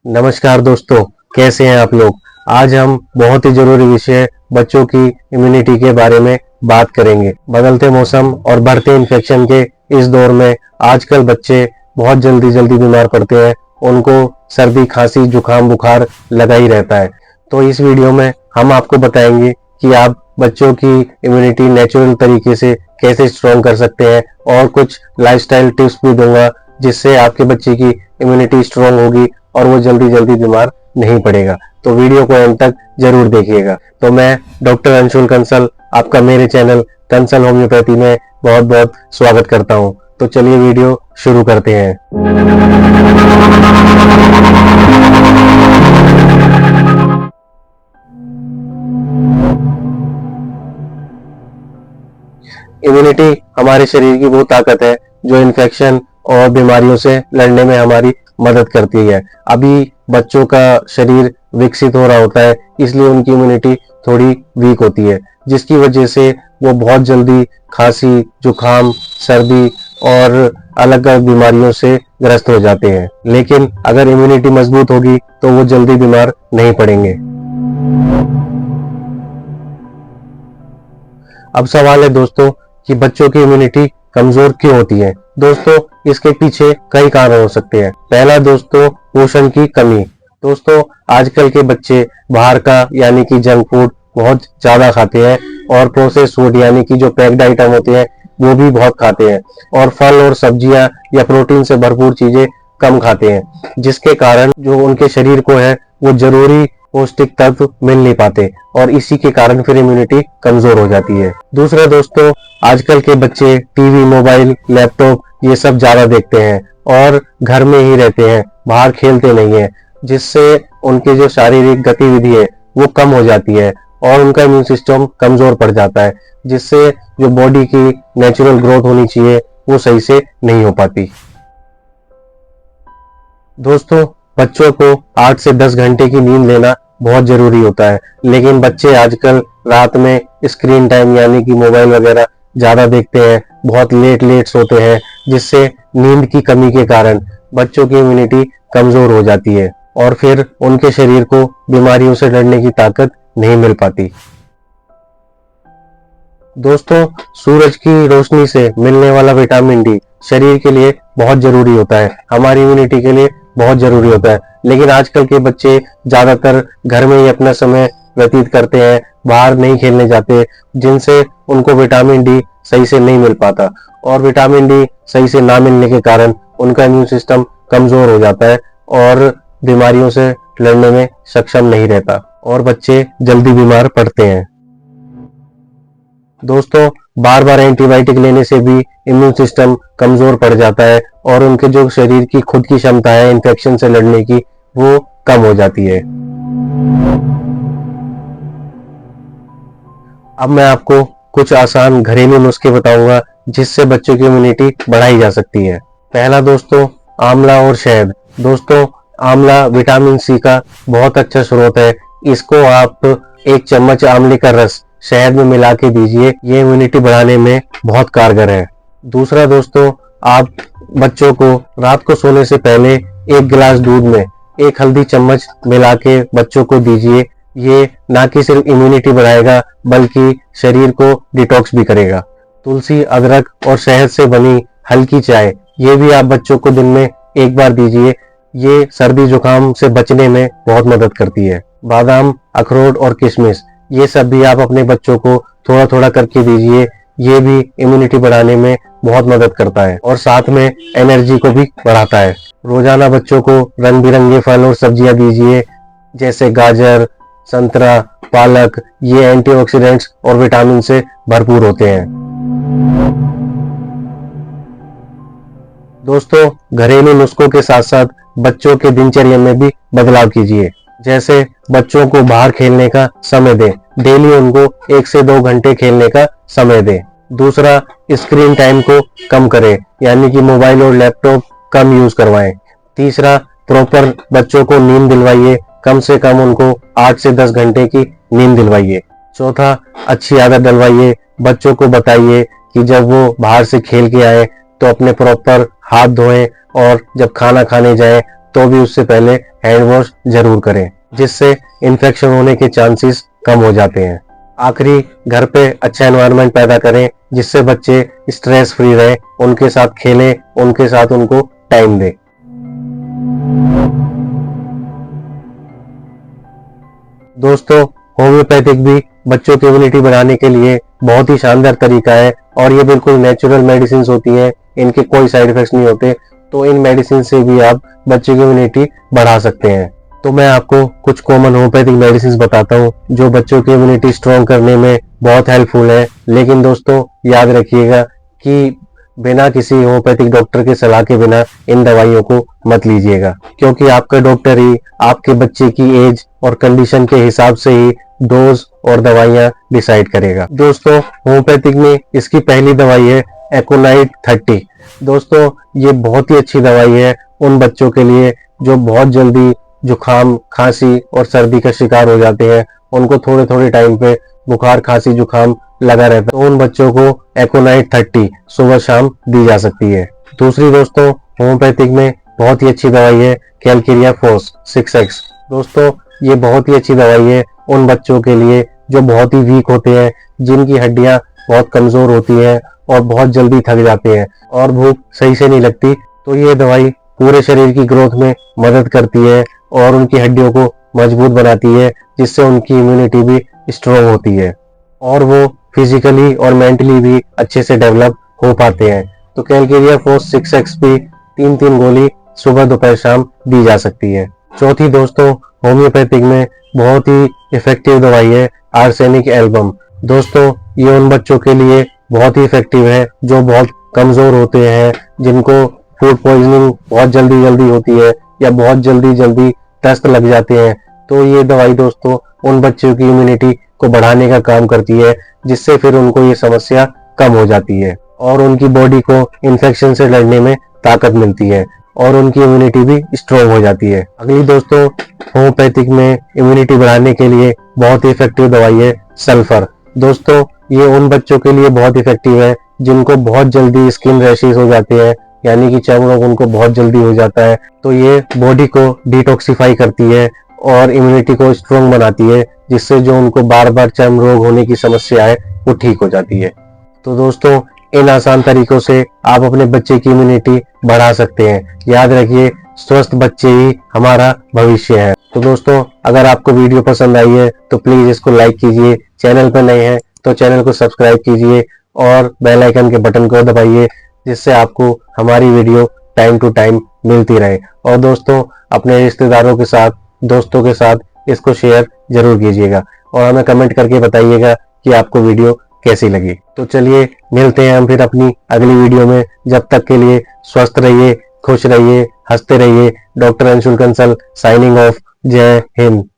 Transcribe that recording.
नमस्कार दोस्तों, कैसे हैं आप लोग। आज हम बहुत ही जरूरी विषय बच्चों की इम्यूनिटी के बारे में बात करेंगे। बदलते मौसम और बढ़ते इन्फेक्शन के इस दौर में आजकल बच्चे बहुत जल्दी बीमार पड़ते हैं। उनको सर्दी, खांसी, जुकाम, बुखार लगा ही रहता है। तो इस वीडियो में हम आपको बताएंगे कि आप बच्चों की इम्यूनिटी नेचुरल तरीके से कैसे स्ट्रॉन्ग कर सकते हैं, और कुछ लाइफस्टाइल टिप्स भी दूंगा जिससे आपके बच्चे की इम्यूनिटी स्ट्रॉन्ग होगी और वो जल्दी बीमार नहीं पड़ेगा। तो वीडियो को अंत तक जरूर देखिएगा। तो मैं डॉक्टर अंशुल कंसल आपका मेरे चैनल कंसल होम्योपैथी में बहुत बहुत स्वागत करता हूं। तो चलिए वीडियो शुरू करते हैं। इम्यूनिटी हमारे शरीर की वो ताकत है जो इन्फेक्शन और बीमारियों से लड़ने में हमारी मदद करती है। अभी बच्चों का शरीर विकसित हो रहा होता है, इसलिए उनकी इम्यूनिटी थोड़ी वीक होती है, जिसकी वजह से वो बहुत जल्दी खांसी, जुकाम, सर्दी और अलग अलग बीमारियों से ग्रस्त हो जाते हैं। लेकिन अगर इम्यूनिटी मजबूत होगी तो वो जल्दी बीमार नहीं पड़ेंगे। अब सवाल है दोस्तों कि बच्चों की इम्यूनिटी कमजोर क्यों होती है। दोस्तों, इसके पीछे कई कारण हो सकते हैं। पहला दोस्तों, पोषण की कमी। दोस्तों, आजकल के बच्चे बाहर का यानी कि जंक फूड बहुत ज्यादा खाते हैं, और प्रोसेस फूड यानी कि जो पैक्ड आइटम होते हैं वो भी बहुत खाते हैं, और फल और सब्जियां या प्रोटीन से भरपूर चीजें कम खाते हैं, जिसके कारण जो उनके शरीर को है वो जरूरी पौष्टिक तत्व मिल नहीं पाते, और इसी के कारण फिर इम्यूनिटी कमजोर हो जाती है। दूसरा दोस्तों, आजकल के बच्चे टीवी, मोबाइल, लैपटॉप ये सब ज्यादा देखते हैं और घर में ही रहते हैं, बाहर खेलते नहीं है, जिससे उनकी जो शारीरिक गतिविधि है वो कम हो जाती है और उनका इम्यून सिस्टम कमजोर पड़ जाता है, जिससे जो बॉडी की नेचुरल ग्रोथ होनी चाहिए वो सही से नहीं हो पाती। दोस्तों, बच्चों को 8 से 10 घंटे की नींद लेना बहुत जरूरी होता है, लेकिन बच्चे आजकल रात में स्क्रीन टाइम यानी कि मोबाइल वगैरह ज्यादा देखते हैं, बहुत लेट सोते हैं, जिससे नींद की कमी के कारण बच्चों की इम्यूनिटी कमजोर हो जाती है और फिर उनके शरीर को बीमारियों से लड़ने की ताकत नहीं मिल पाती। दोस्तों, सूरज की रोशनी से मिलने वाला विटामिन डी शरीर के लिए बहुत जरूरी होता है, हमारी इम्यूनिटी के लिए बहुत जरूरी होता है। लेकिन आजकल के बच्चे ज्यादातर घर में ही अपना समय व्यतीत करते हैं, बाहर नहीं खेलने जाते, जिनसे उनको विटामिन डी सही से नहीं मिल पाता, और विटामिन डी सही से ना मिलने के कारण उनका इम्यून सिस्टम कमजोर हो जाता है और बीमारियों से लड़ने में सक्षम नहीं रहता, और बच्चे जल्दी बीमार पड़ते हैं। दोस्तों, बार एंटीबायोटिक लेने से भी इम्यून सिस्टम कमजोर पड़ जाता है और उनके जो शरीर की खुद की क्षमता है इन्फेक्शन से लड़ने की वो कम हो जाती है। अब मैं आपको कुछ आसान घरेलू नुस्खे बताऊंगा जिससे बच्चों की इम्यूनिटी बढ़ाई जा सकती है। पहला दोस्तों, आंवला और शहद। दोस्तों, आंवला विटामिन सी का बहुत अच्छा स्रोत है। इसको आप 1 चम्मच आंवले का रस शहद में मिला के दीजिए, ये इम्यूनिटी बढ़ाने में बहुत कारगर है। दूसरा दोस्तों, आप बच्चों को रात को सोने से पहले 1 गिलास दूध में 1 हल्दी चम्मच मिला के बच्चों को दीजिए। ये ना कि सिर्फ इम्यूनिटी बढ़ाएगा बल्कि शरीर को डिटॉक्स भी करेगा। तुलसी, अदरक और शहद से बनी हल्की चाय, ये भी आप बच्चों को दिन में 1 बार दीजिए। ये सर्दी जुकाम से बचने में बहुत मदद करती है। बादाम, अखरोट और किशमिश, ये सब भी आप अपने बच्चों को थोड़ा थोड़ा करके दीजिए, ये भी इम्यूनिटी बढ़ाने में बहुत मदद करता है और साथ में एनर्जी को भी बढ़ाता है। रोजाना बच्चों को रंग बिरंगे फल और सब्जियां दीजिए, जैसे गाजर, संतरा, पालक, ये एंटीऑक्सीडेंट्स और विटामिन से भरपूर होते हैं। दोस्तों, घरेलू नुस्खों के साथ साथ बच्चों के दिनचर्या में भी बदलाव कीजिए, जैसे बच्चों को बाहर खेलने का समय दें, डेली उनको 1 से 2 घंटे खेलने का समय दें। दूसरा, स्क्रीन टाइम को कम करें, यानी कि मोबाइल और लैपटॉप कम यूज करवाएं। तीसरा, प्रॉपर बच्चों को नींद दिलवाइए, कम से कम उनको 8 से 10 घंटे की नींद दिलवाइए। चौथा, अच्छी आदत डलवाइए, बच्चों को बताइए कि जब वो बाहर से खेल के आए तो अपने प्रॉपर हाथ धोएं, और जब खाना खाने जाएं तो भी उससे पहले हैंड वॉश जरूर करें, जिससे इन्फेक्शन होने के चांसेस कम हो जाते हैं। आखिरी, घर पे अच्छा एनवायरनमेंट पैदा करें जिससे बच्चे स्ट्रेस फ्री रहे, उनके साथ खेलें, उनके साथ उनको टाइम दें। दोस्तों, होम्योपैथिक भी बच्चों की इम्यूनिटी बढ़ाने के लिए बहुत ही शानदार तरीका है और ये बिल्कुल नेचुरल मेडिसिन होती हैं, इनके कोई साइड इफेक्ट्स नहीं होते। तो इन मेडिसिन से भी आप बच्चे की इम्यूनिटी बढ़ा सकते हैं। तो मैं आपको कुछ कॉमन होम्योपैथिक मेडिसिन बताता हूँ जो बच्चों की इम्यूनिटी स्ट्रॉन्ग करने में बहुत हेल्पफुल है। लेकिन दोस्तों, याद रखिएगा कि बिना किसी होम्योपैथिक डॉक्टर की सलाह के बिना इन दवाइयों को मत लीजिएगा, क्योंकि आपका डॉक्टर ही आपके बच्चे की एज और कंडीशन के हिसाब से ही डोज और दवाइयां डिसाइड करेगा। दोस्तों, होम्योपैथिक में इसकी पहली दवाई है एकोनाइट 30। दोस्तों, ये बहुत ही अच्छी दवाई है उन बच्चों के लिए जो बहुत जल्दी जुकाम, खांसी और सर्दी का शिकार हो जाते हैं। उनको थोड़े थोड़े टाइम पे बुखार, खांसी, जुकाम लगा रहता है, तो उन बच्चों को एकोनाइट 30 सुबह शाम दी जा सकती है। दूसरी दोस्तों, होम्योपैथिक में बहुत ही अच्छी दवाई है कैलकेरिया फोर्स 6x। दोस्तों, ये बहुत ही अच्छी दवाई है उन बच्चों के लिए जो बहुत ही वीक होते हैं, जिनकी हड्डियां बहुत कमजोर होती हैं और बहुत जल्दी थक जाते हैं और भूख सही से नहीं लगती। तो ये दवाई पूरे शरीर की ग्रोथ में मदद करती है और उनकी हड्डियों को मजबूत बनाती है, जिससे उनकी इम्यूनिटी भी स्ट्रॉन्ग होती है और वो फिजिकली और मेंटली भी अच्छे से डेवलप हो पाते हैं। तो कैलकेरिया फोर्स 6x भी 3-3 गोली सुबह, दोपहर, शाम दी जा सकती है। चौथी दोस्तों, होम्योपैथिक में बहुत ही इफेक्टिव दवाई है आर्सेनिक एल्बम। दोस्तों, ये उन बच्चों के लिए बहुत ही इफेक्टिव है जो बहुत कमजोर होते हैं, जिनको फूड पॉइजनिंग बहुत जल्दी जल्दी होती है या बहुत जल्दी जल्दी दस्त लग जाते हैं। तो ये दवाई दोस्तों उन बच्चों की इम्यूनिटी को बढ़ाने का काम करती है, जिससे फिर उनको ये समस्या कम हो जाती है और उनकी बॉडी को इन्फेक्शन से लड़ने में ताकत मिलती है और उनकी इम्यूनिटी भी स्ट्रॉन्ग हो जाती है। अगली दोस्तों, होम्योपैथिक में इम्यूनिटी बढ़ाने के लिए बहुत ही इफेक्टिव दवाई है सल्फर। दोस्तों, ये उन बच्चों के लिए बहुत इफेक्टिव है जिनको बहुत जल्दी स्किन रैशेस हो जाते हैं, यानी कि चर्म रोग उनको बहुत जल्दी हो जाता है। तो ये बॉडी को डिटॉक्सिफाई करती है और इम्यूनिटी को स्ट्रॉन्ग बनाती है, जिससे जो उनको बार बार चर्म रोग होने की समस्या है वो ठीक हो जाती है। तो दोस्तों, इन आसान तरीकों से आप अपने बच्चे की इम्यूनिटी बढ़ा सकते हैं। याद रखिए, स्वस्थ बच्चे ही हमारा भविष्य है। तो दोस्तों, अगर आपको वीडियो पसंद आई है तो प्लीज इसको लाइक कीजिए, चैनल पर नए हैं तो चैनल को सब्सक्राइब कीजिए और बेल आइकन के बटन को दबाइए, जिससे आपको हमारी वीडियो टाइम टू टाइम मिलती रहे। और दोस्तों, अपने रिश्तेदारों के साथ, दोस्तों के साथ इसको शेयर जरूर कीजिएगा और हमें कमेंट करके बताइएगा कि आपको वीडियो कैसी लगी। तो चलिए, मिलते हैं हम फिर अपनी अगली वीडियो में। जब तक के लिए स्वस्थ रहिए, खुश रहिए, हंसते रहिए। Doctor Anshul Kansal signing off. जय हिंद।